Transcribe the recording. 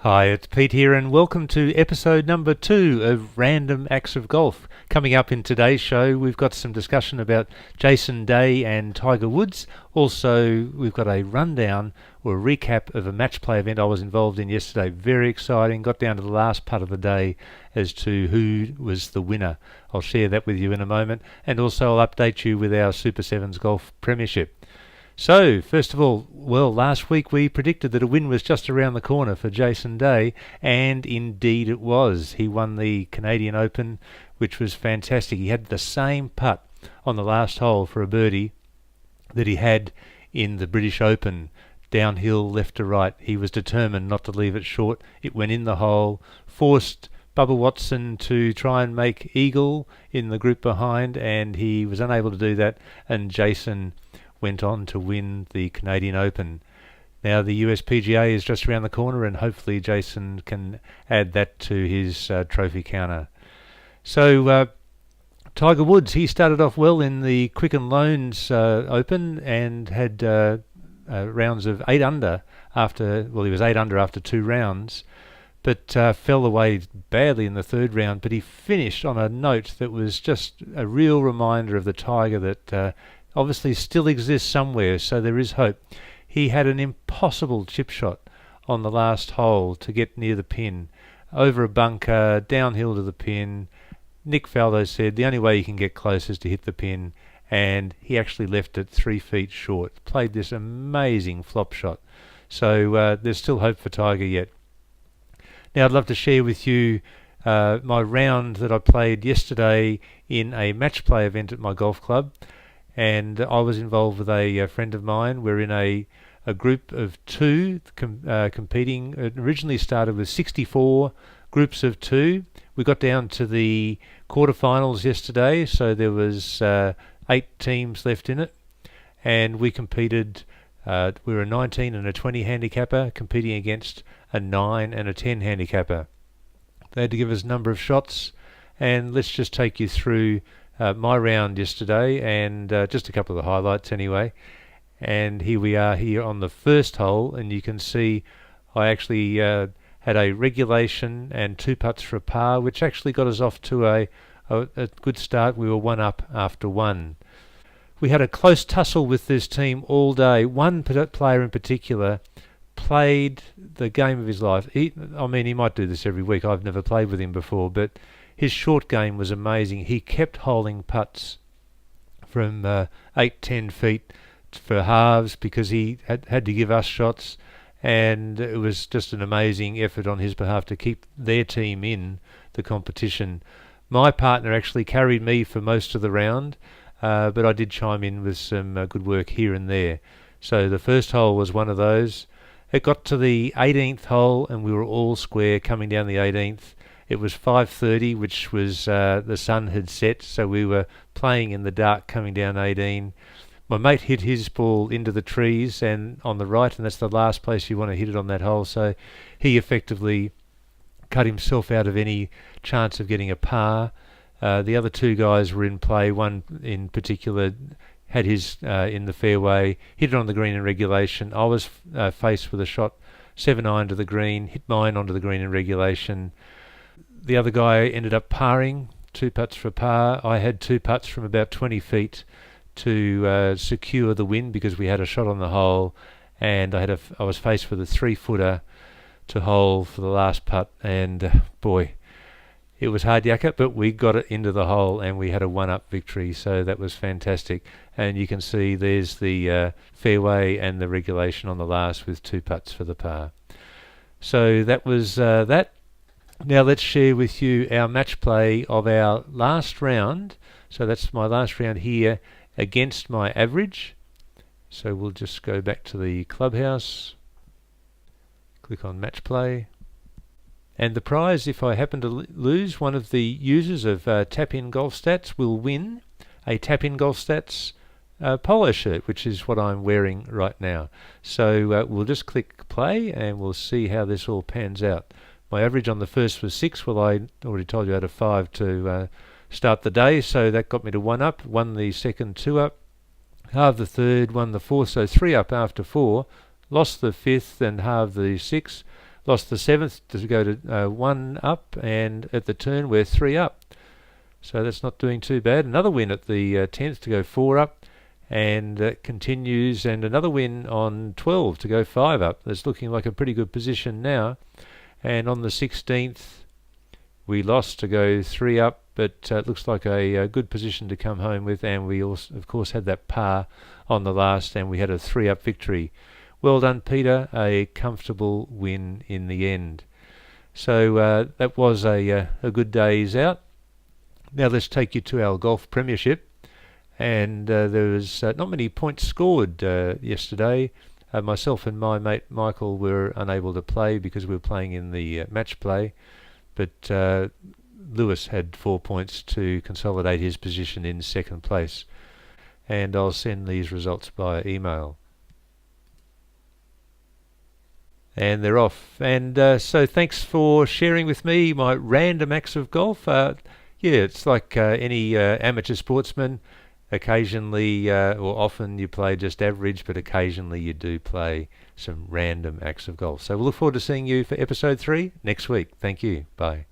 Hi, it's Pete here, and welcome to episode number 2 of Random Acts of Golf. Coming up in today's show, we've got some discussion about Jason Day and Tiger Woods. Also, we've got a rundown or a recap of a match play event I was involved in yesterday. Very exciting. Got down to the last part of the day as to who was the winner. I'll share that with you in a moment, and also I'll update you with our Super Sevens Golf Premiership. So, first of all, last week we predicted that a win was just around the corner for Jason Day, and indeed it was. He won the Canadian Open, which was fantastic. He had the same putt on the last hole for a birdie that he had in the British Open, downhill left to right. He was determined not to leave it short. It went in the hole, forced Bubba Watson to try and make eagle in the group behind, and he was unable to do that, and Jason went on to win the Canadian Open. Now the US PGA is just around the corner, and hopefully Jason can add that to his trophy counter. So Tiger Woods, he started off well in the Quicken Loans Open and had rounds of 8 under after, he was 8 under after 2 rounds, but fell away badly in the third round. But he finished on a note that was just a real reminder of the Tiger that obviously still exists somewhere, so there is hope. He had an impossible chip shot on the last hole to get near the pin, over a bunker, downhill to the pin. Nick Faldo said the only way you can get close is to hit the pin, and he actually left it 3 feet short. Played this amazing flop shot. So there's still hope for Tiger yet. Now I'd love to share with you my round that I played yesterday in a match play event at my golf club. And I was involved with a friend of mine. We're in a group of 2 competing. It originally started with 64 groups of 2. We got down to the quarterfinals yesterday, so there was 8 teams left in it, and we competed. We were a 19 and a 20 handicapper competing against a 9 and a 10 handicapper. They had to give us a number of shots, and let's just take you through my round yesterday, and just a couple of the highlights anyway. And here we are here on the first hole, and you can see I actually had a regulation and 2 putts for a par, which actually got us off to a good start. We were 1 up after 1. We had a close tussle with this team all day. One player in particular played the game of his life. He might do this every week. I've never played with him before, but his short game was amazing. He kept holding putts from 8-10 feet for halves because he had to give us shots, and it was just an amazing effort on his behalf to keep their team in the competition. My partner actually carried me for most of the round, but I did chime in with some good work here and there. So the first hole was one of those. It got to the 18th hole, and we were all square coming down the 18th. It was 5:30, which was the sun had set, so we were playing in the dark coming down 18. My mate hit his ball into the trees and on the right, and that's the last place you want to hit it on that hole, so he effectively cut himself out of any chance of getting a par. The other 2 guys were in play. One in particular had his in the fairway, hit it on the green in regulation. I was faced with a shot 7-iron to the green, hit mine onto the green in regulation. The other guy ended up parring, 2 putts for par. I had 2 putts from about 20 feet to secure the win because we had a shot on the hole, and I was faced with a 3-footer to hole for the last putt, and boy, it was hard yakka, but we got it into the hole and we had a 1-up victory, so that was fantastic. And you can see there's the fairway and the regulation on the last with 2 putts for the par. So that was that. Now let's share with you our match play of our last round. So that's my last round here against my average. So we'll just go back to the clubhouse, click on match play. And the prize, if I happen to lose, one of the users of Tap In Golf Stats will win a Tap In Golf Stats polo shirt, which is what I'm wearing right now. So we'll just click play and we'll see how this all pans out. My average on the first was 6. Well, I already told you I had a 5 to start the day, so that got me to 1 up. Won the second 2 up, halved the third, won the fourth, so 3 up after 4. Lost the fifth and halved the sixth. Lost the 7th to go to 1 up, and at the turn we're 3 up. So that's not doing too bad. Another win at the 10th to go 4 up, and that continues, and another win on 12 to go 5 up. That's looking like a pretty good position now. And on the 16th we lost to go 3 up, but it looks like a good position to come home with, and we also of course had that par on the last, and we had a 3 up victory. Well done, Peter, a comfortable win in the end. So that was a good day's out. Now let's take you to our golf premiership, and there was not many points scored yesterday. Myself and my mate Michael were unable to play because we were playing in the match play, but Lewis had 4 points to consolidate his position in second place, and I'll send these results by email. And they're off. And so thanks for sharing with me my random acts of golf. It's like any amateur sportsman. Occasionally, or often you play just average, but occasionally you do play some random acts of golf. So we'll look forward to seeing you for episode 3 next week. Thank you. Bye.